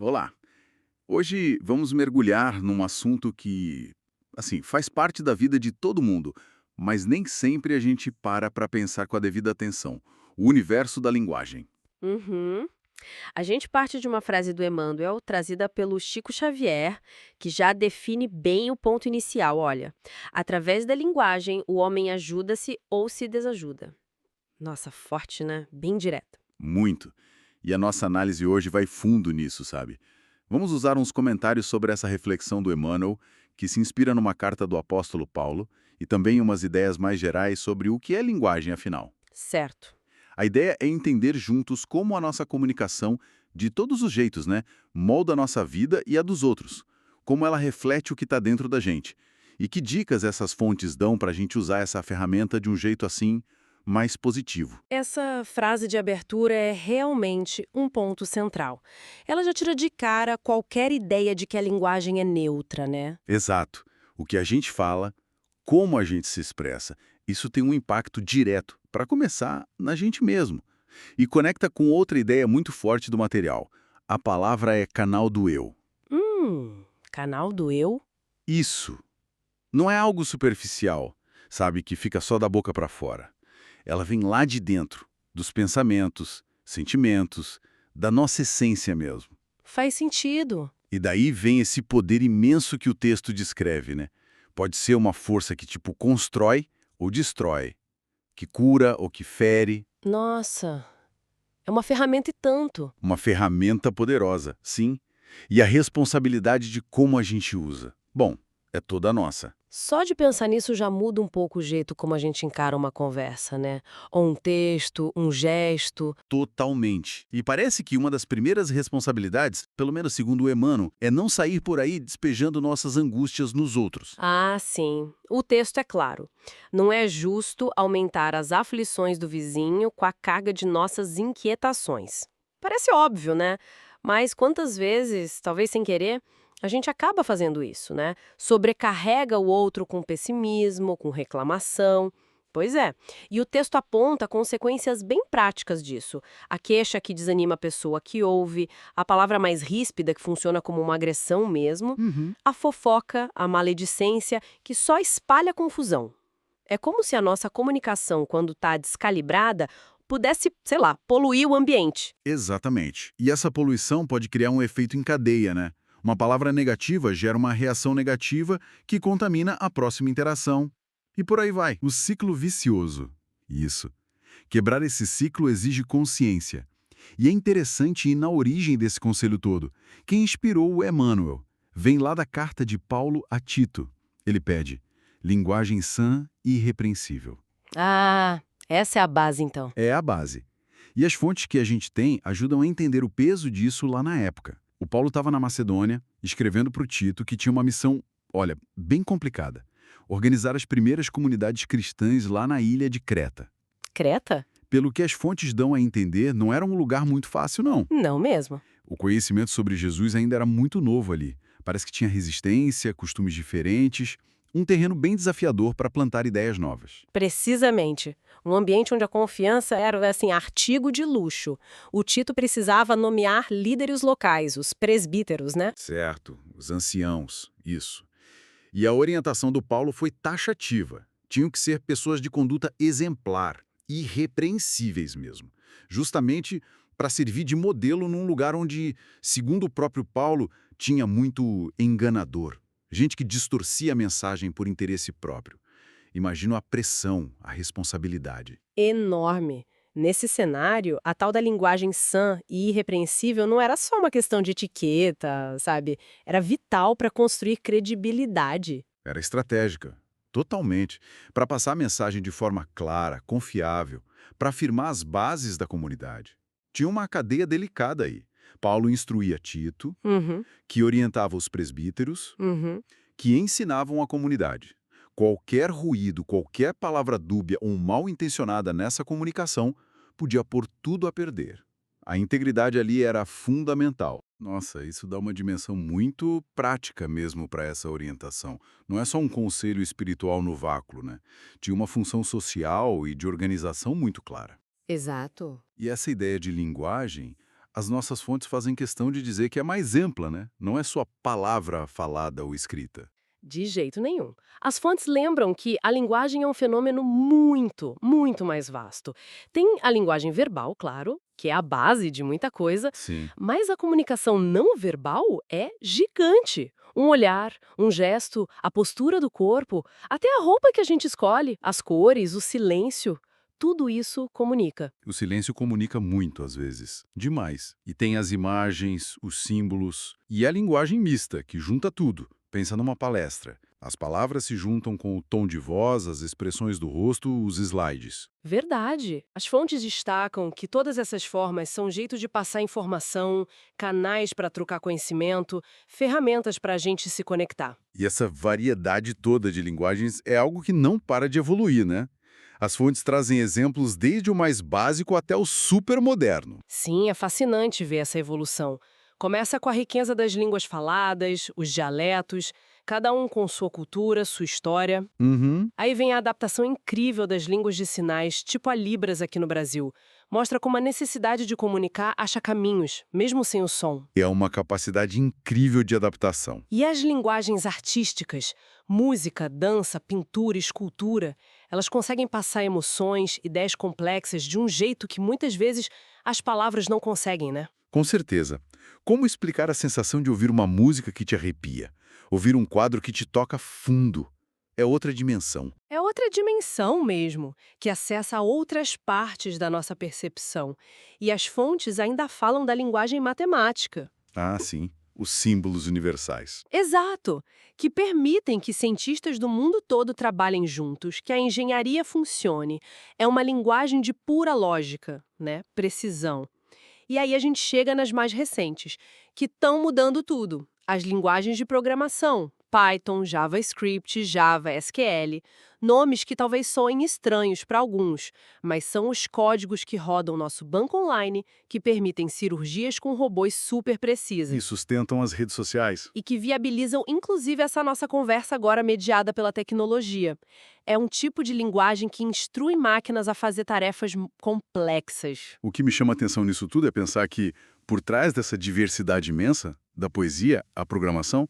Olá! Hoje vamos mergulhar num assunto que, assim, faz parte da vida de todo mundo, mas nem sempre a gente para pensar com a devida atenção. O universo da linguagem. Uhum. A gente parte de uma frase do Emmanuel, trazida pelo Chico Xavier, que já define bem o ponto inicial. Olha, através da linguagem, o homem ajuda-se ou se desajuda. Nossa, forte, né? Bem direta. Muito. E a nossa análise hoje vai fundo nisso, sabe? Vamos usar uns comentários sobre essa reflexão do Emmanuel, que se inspira numa carta do apóstolo Paulo, e também umas ideias mais gerais sobre o que é linguagem, afinal. Certo. A ideia é entender juntos como a nossa comunicação, de todos os jeitos, né, molda a nossa vida e a dos outros, como ela reflete o que está dentro da gente. E que dicas essas fontes dão para a gente usar essa ferramenta de um jeito assim mais positivo. Essa frase de abertura é realmente um ponto central. Ela já tira de cara qualquer ideia de que a linguagem é neutra, né? Exato. O que a gente fala, como a gente se expressa, isso tem um impacto direto, para começar, na gente mesmo. E conecta com outra ideia muito forte do material. A palavra é canal do eu. Canal do eu? Isso. Não é algo superficial, sabe, que fica só da boca para fora. Ela vem lá de dentro, dos pensamentos, sentimentos, da nossa essência mesmo. Faz sentido. E daí vem esse poder imenso que o texto descreve, né? Pode ser uma força que, tipo, constrói ou destrói, que cura ou que fere, Nossa, é uma ferramenta e tanto. uma ferramenta poderosa, sim, e a responsabilidade de como a gente usa. Bom, é toda nossa. Só de pensar nisso já muda um pouco o jeito como a gente encara uma conversa, né? Ou um texto, um gesto. Totalmente. E parece que uma das primeiras responsabilidades, pelo menos segundo o Emmanuel, é não sair por aí despejando nossas angústias nos outros. Ah, sim. O texto é claro. Não é justo aumentar as aflições do vizinho com a carga de nossas inquietações. Parece óbvio, né? Mas quantas vezes, talvez sem querer, a gente acaba fazendo isso, né? Sobrecarrega o outro com pessimismo, com reclamação. Pois é. E o texto aponta consequências bem práticas disso. A queixa que desanima a pessoa que ouve, a palavra mais ríspida que funciona como uma agressão mesmo, Uhum. a fofoca, a maledicência, que só espalha confusão. É como se a nossa comunicação, quando está descalibrada, pudesse, sei lá, poluir o ambiente. Exatamente. E essa poluição pode criar um efeito em cadeia, né? Uma palavra negativa gera uma reação negativa que contamina a próxima interação. E por aí vai. O ciclo vicioso. Isso. Quebrar esse ciclo exige consciência. E é interessante ir na origem desse conselho todo. Quem inspirou o Emmanuel vem lá da carta de Paulo a Tito. Ele pede linguagem sã e irrepreensível. Ah, essa é a base então. É a base. E as fontes que a gente tem ajudam a entender o peso disso lá na época. O Paulo estava na Macedônia, escrevendo para o Tito, que tinha uma missão, olha, bem complicada. Organizar as primeiras comunidades cristãs lá na ilha de Creta. Creta? Pelo que as fontes dão a entender, não era um lugar muito fácil, não. Não mesmo. O conhecimento sobre Jesus ainda era muito novo ali. Parece que tinha resistência, costumes diferentes, um terreno bem desafiador para plantar ideias novas. Precisamente. Um ambiente onde a confiança era, assim, artigo de luxo. O Tito precisava nomear líderes locais, os presbíteros, né? Certo, os anciãos, isso. E a orientação do Paulo foi taxativa. Tinham que ser pessoas de conduta exemplar, irrepreensíveis mesmo. Justamente para servir de modelo num lugar onde, segundo o próprio Paulo, tinha muito enganador. Gente que distorcia a mensagem por interesse próprio. Imagino a pressão, a responsabilidade. Enorme. Nesse cenário, a tal da linguagem sã e irrepreensível não era só uma questão de etiqueta, sabe? Era vital para construir credibilidade. Era estratégica, totalmente, para passar a mensagem de forma clara, confiável, para afirmar as bases da comunidade. Tinha uma cadeia delicada aí. Paulo instruía Tito, Uhum, que orientava os presbíteros, uhum. que ensinavam a comunidade. Qualquer ruído, qualquer palavra dúbia ou mal intencionada nessa comunicação podia pôr tudo a perder. A integridade ali era fundamental. Nossa, isso dá uma dimensão muito prática mesmo para essa orientação. Não é só um conselho espiritual no vácuo, né? Tinha uma função social e de organização muito clara. Exato. E essa ideia de linguagem, as nossas fontes fazem questão de dizer que é mais ampla, né? Não é só palavra falada ou escrita. De jeito nenhum. As fontes lembram que a linguagem é um fenômeno muito, muito mais vasto. Tem a linguagem verbal, claro, que é a base de muita coisa, Sim. mas a comunicação não verbal é gigante. Um olhar, um gesto, a postura do corpo, até a roupa que a gente escolhe, as cores, o silêncio, tudo isso comunica. O silêncio comunica muito, às vezes. Demais. E tem as imagens, os símbolos e a linguagem mista, que junta tudo. Pensa numa palestra. As palavras se juntam com o tom de voz, as expressões do rosto, os slides. Verdade. As fontes destacam que todas essas formas são jeitos de passar informação, canais para trocar conhecimento, ferramentas para a gente se conectar. E essa variedade toda de linguagens é algo que não para de evoluir, né? As fontes trazem exemplos desde o mais básico até o super moderno. Sim, é fascinante ver essa evolução. Começa com a riqueza das línguas faladas, os dialetos, cada um com sua cultura, sua história. Uhum. Aí vem a adaptação incrível das línguas de sinais, tipo a Libras aqui no Brasil. Mostra como a necessidade de comunicar acha caminhos, mesmo sem o som. É uma capacidade incrível de adaptação. E as linguagens artísticas, música, dança, pintura, escultura, elas conseguem passar emoções, ideias complexas de um jeito que muitas vezes as palavras não conseguem, né? Com certeza. Como explicar a sensação de ouvir uma música que te arrepia? Ouvir um quadro que te toca fundo? É outra dimensão. É outra dimensão mesmo, que acessa a outras partes da nossa percepção. E as fontes ainda falam da linguagem matemática. Ah, sim. Os símbolos universais. Exato! Que permitem que cientistas do mundo todo trabalhem juntos, que a engenharia funcione. É uma linguagem de pura lógica, né? Precisão. E aí a gente chega nas mais recentes, que estão mudando tudo. As linguagens de programação, Python, JavaScript, Java, SQL, nomes que talvez soem estranhos para alguns, mas são os códigos que rodam nosso banco online, que permitem cirurgias com robôs super E precisas. sustentam as redes sociais. E que viabilizam inclusive essa nossa conversa agora mediada pela tecnologia. É um tipo de linguagem que instrui máquinas a fazer tarefas complexas. O que me chama a atenção nisso tudo é pensar que, por trás dessa diversidade imensa, da poesia à programação,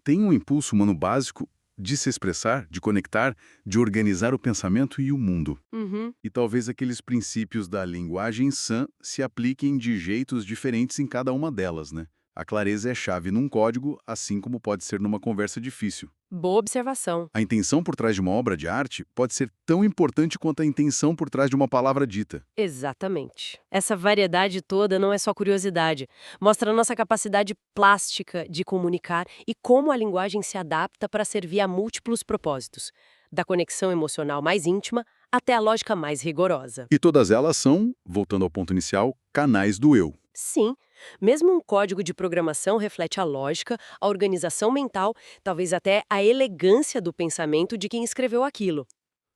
tem um impulso humano básico de se expressar, de conectar, de organizar o pensamento e o mundo. Uhum. E talvez aqueles princípios da linguagem sã se apliquem de jeitos diferentes em cada uma delas, né? A clareza é chave num código, assim como pode ser numa conversa difícil. Boa observação. A intenção por trás de uma obra de arte pode ser tão importante quanto a intenção por trás de uma palavra dita. Exatamente. Essa variedade toda não é só curiosidade. Mostra a nossa capacidade plástica de comunicar e como a linguagem se adapta para servir a múltiplos propósitos, da conexão emocional mais íntima até a lógica mais rigorosa. E todas elas são, voltando ao ponto inicial, canais do eu. Sim, mesmo um código de programação reflete a lógica, a organização mental, talvez até a elegância do pensamento de quem escreveu aquilo.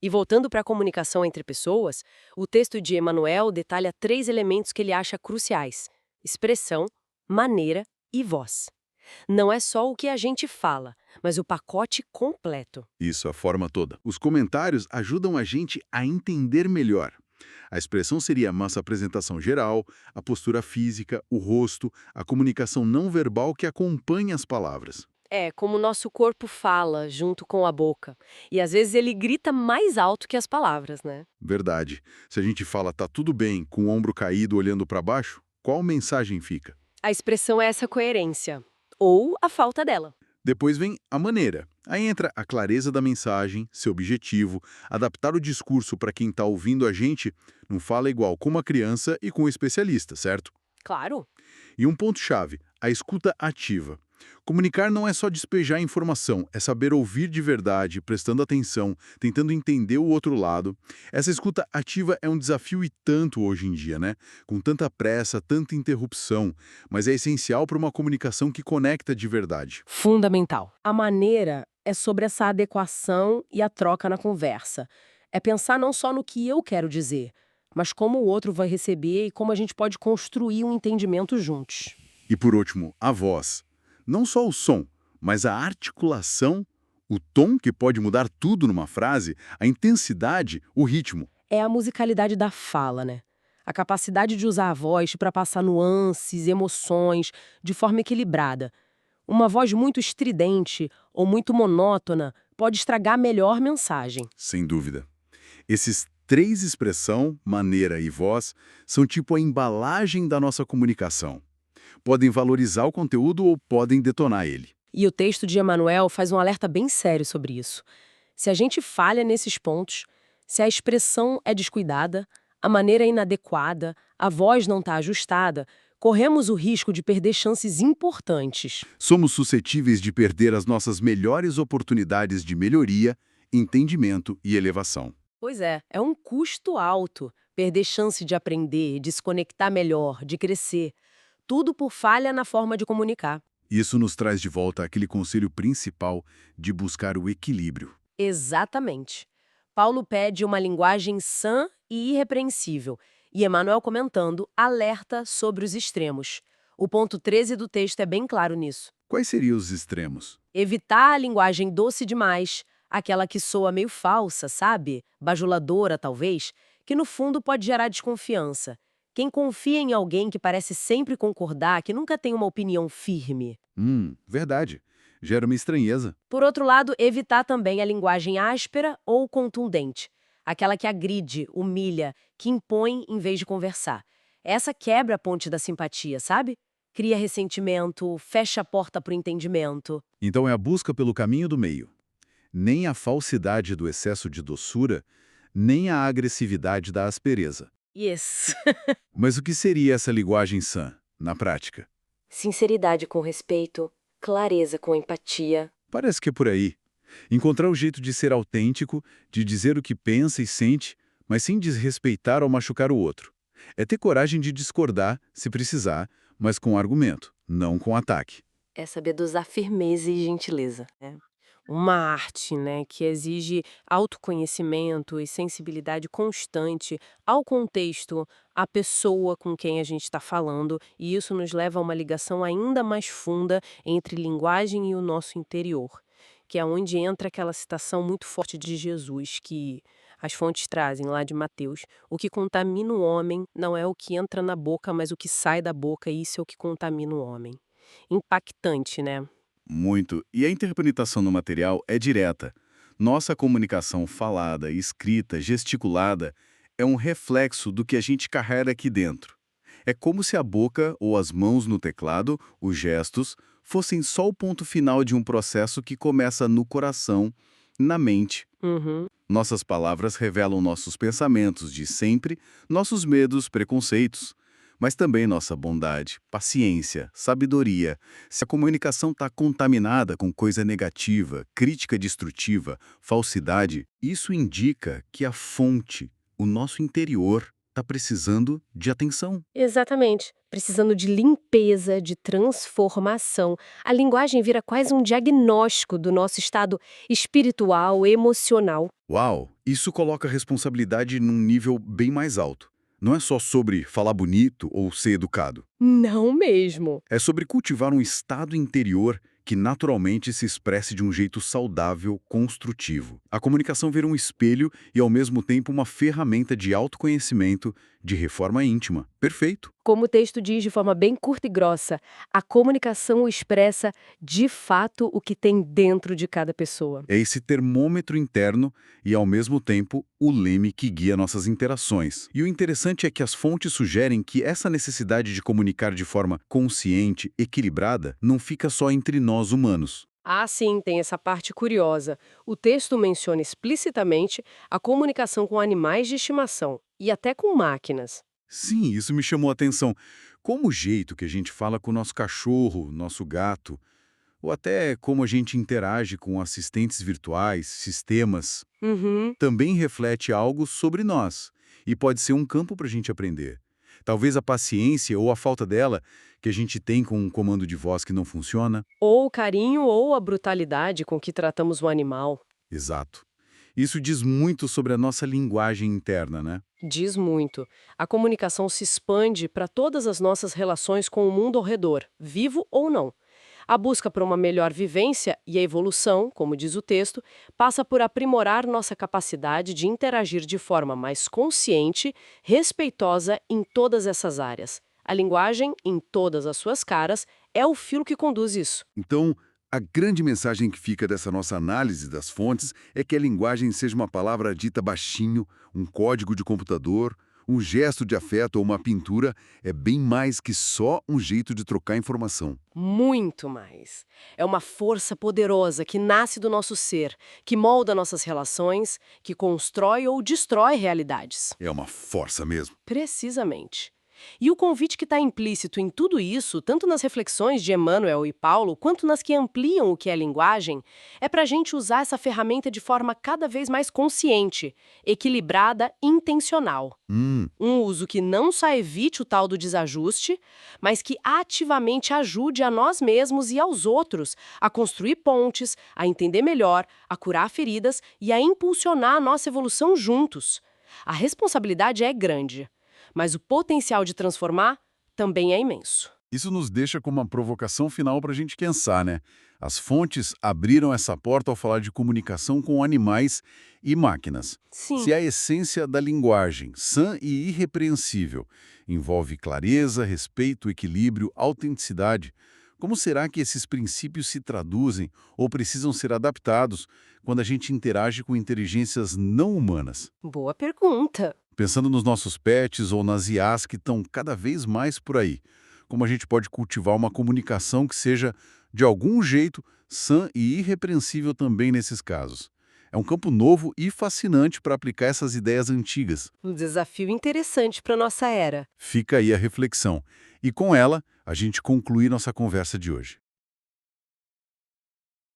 E voltando para a comunicação entre pessoas, o texto de Emmanuel detalha 3 elementos que ele acha cruciais: expressão, maneira e voz. Não é só o que a gente fala, mas o pacote completo. Isso, a forma toda. Os comentários ajudam a gente a entender melhor. A expressão seria a nossa apresentação geral, a postura física, o rosto, a comunicação não verbal que acompanha as palavras. É, como o nosso corpo fala junto com a boca. E às vezes ele grita mais alto que as palavras, né? Verdade. Se a gente fala tá tudo bem, com o ombro caído olhando para baixo, qual mensagem fica? A expressão é essa coerência. Ou a falta dela. Depois vem a maneira. Aí entra a clareza da mensagem, seu objetivo, adaptar o discurso para quem está ouvindo a gente não fala igual com uma criança e com um especialista, certo? Claro. E um ponto-chave, a escuta ativa. Comunicar não é só despejar informação, é saber ouvir de verdade, prestando atenção, tentando entender o outro lado. Essa escuta ativa é um desafio e tanto hoje em dia, né? Com tanta pressa, tanta interrupção, mas é essencial para uma comunicação que conecta de verdade. Fundamental. A maneira é sobre essa adequação e a troca na conversa. É pensar não só no que eu quero dizer, mas como o outro vai receber e como a gente pode construir um entendimento juntos. E por último, a voz. Não só o som, mas a articulação, o tom que pode mudar tudo numa frase, a intensidade, o ritmo. É a musicalidade da fala, né? A capacidade de usar a voz para passar nuances, emoções, de forma equilibrada. Uma voz muito estridente ou muito monótona pode estragar a melhor mensagem. Sem dúvida. Esses três expressão, maneira e voz são tipo a embalagem da nossa comunicação. Podem valorizar o conteúdo ou podem detonar ele. E o texto de Emmanuel faz um alerta bem sério sobre isso. Se a gente falha nesses pontos, se a expressão é descuidada, a maneira é inadequada, a voz não está ajustada, corremos o risco de perder chances importantes. Somos suscetíveis de perder as nossas melhores oportunidades de melhoria, entendimento e elevação. Pois é um custo alto perder chance de aprender, de se conectar melhor, de crescer. Tudo por falha na forma de comunicar. Isso nos traz de volta aquele conselho principal de buscar o equilíbrio. Exatamente. Paulo pede uma linguagem sã e irrepreensível, e Emmanuel comentando alerta sobre os extremos. O ponto 13 do texto é bem claro nisso. Quais seriam os extremos? Evitar a linguagem doce demais, aquela que soa meio falsa, sabe? Bajuladora, talvez, que no fundo pode gerar desconfiança. Quem confia em alguém que parece sempre concordar, que nunca tem uma opinião firme. Verdade. Gera uma estranheza. Por outro lado, evitar também a linguagem áspera ou contundente, aquela que agride, humilha, que impõe em vez de conversar. Essa quebra a ponte da simpatia, sabe? Cria ressentimento, fecha a porta para o entendimento. Então é a busca pelo caminho do meio. Nem a falsidade do excesso de doçura, nem a agressividade da aspereza. Yes. Mas o que seria essa linguagem sã, na prática? Sinceridade com respeito, clareza com empatia. Parece que é por aí. Encontrar o jeito de ser autêntico, de dizer o que pensa e sente, mas sem desrespeitar ou machucar o outro. É ter coragem de discordar, se precisar, mas com argumento, não com ataque. É saber dosar firmeza e gentileza. Uma arte, que exige autoconhecimento e sensibilidade constante ao contexto, à pessoa com quem a gente está falando, e isso nos leva a uma ligação ainda mais funda entre linguagem e o nosso interior, que é onde entra aquela citação muito forte de Jesus, que as fontes trazem lá de Mateus: o que contamina o homem não é o que entra na boca, mas o que sai da boca, e isso é o que contamina o homem. Impactante, né? Muito. E a interpretação do material é direta. Nossa comunicação falada, escrita, gesticulada é um reflexo do que a gente carrega aqui dentro. É como se a boca ou as mãos no teclado, os gestos, fossem só o ponto final de um processo que começa no coração, na mente. Uhum. Nossas palavras revelam nossos pensamentos de sempre, nossos medos, preconceitos, mas também nossa bondade, paciência, sabedoria. Se a comunicação está contaminada com coisa negativa, crítica destrutiva, falsidade, isso indica que a fonte, o nosso interior, está precisando de atenção. Exatamente. Precisando de limpeza, de transformação. A linguagem vira quase um diagnóstico do nosso estado espiritual, emocional. Uau! Isso coloca a responsabilidade num nível bem mais alto. Não é só sobre falar bonito ou ser educado. Não mesmo. É sobre cultivar um estado interior que naturalmente se expresse de um jeito saudável, construtivo. A comunicação vira um espelho e, ao mesmo tempo, uma ferramenta de autoconhecimento, de reforma íntima. Perfeito. Como o texto diz de forma bem curta e grossa, a comunicação expressa de fato o que tem dentro de cada pessoa. É esse termômetro interno e, ao mesmo tempo, o leme que guia nossas interações. E o interessante é que as fontes sugerem que essa necessidade de comunicar de forma consciente, equilibrada, não fica só entre nós humanos. Ah, sim, tem essa parte curiosa. O texto menciona explicitamente a comunicação com animais de estimação e até com máquinas. Sim, isso me chamou a atenção. Como o jeito que a gente fala com o nosso cachorro, nosso gato, ou até como a gente interage com assistentes virtuais, sistemas, Uhum. também reflete algo sobre nós e pode ser um campo para a gente aprender. Talvez a paciência ou a falta dela que a gente tem com um comando de voz que não funciona. Ou o carinho ou a brutalidade com que tratamos o animal. Exato. Isso diz muito sobre a nossa linguagem interna, né? Diz muito. A comunicação se expande para todas as nossas relações com o mundo ao redor, vivo ou não. A busca por uma melhor vivência e a evolução, como diz o texto, passa por aprimorar nossa capacidade de interagir de forma mais consciente, respeitosa em todas essas áreas. A linguagem, em todas as suas caras, é o fio que conduz isso. Então, a grande mensagem que fica dessa nossa análise das fontes é que a linguagem seja uma palavra dita baixinho, um código de computador, um gesto de afeto ou uma pintura, é bem mais que só um jeito de trocar informação. Muito mais. É uma força poderosa que nasce do nosso ser, que molda nossas relações, que constrói ou destrói realidades. É uma força mesmo. Precisamente. E o convite que está implícito em tudo isso, tanto nas reflexões de Emmanuel e Paulo, quanto nas que ampliam o que é linguagem, é para a gente usar essa ferramenta de forma cada vez mais consciente, equilibrada e intencional. Um uso que não só evite o tal do desajuste, mas que ativamente ajude a nós mesmos e aos outros a construir pontes, a entender melhor, a curar feridas e a impulsionar a nossa evolução juntos. A responsabilidade é grande, mas o potencial de transformar também é imenso. Isso nos deixa com uma provocação final para a gente pensar, né? As fontes abriram essa porta ao falar de comunicação com animais e máquinas. Sim. Se a essência da linguagem, sã e irrepreensível, envolve clareza, respeito, equilíbrio, autenticidade, como será que esses princípios se traduzem ou precisam ser adaptados quando a gente interage com inteligências não humanas? Boa pergunta. Pensando nos nossos pets ou nas IAs que estão cada vez mais por aí, como a gente pode cultivar uma comunicação que seja, de algum jeito, sã e irrepreensível também nesses casos. É um campo novo e fascinante para aplicar essas ideias antigas. Um desafio interessante para nossa era. Fica aí a reflexão. E com ela, a gente conclui nossa conversa de hoje.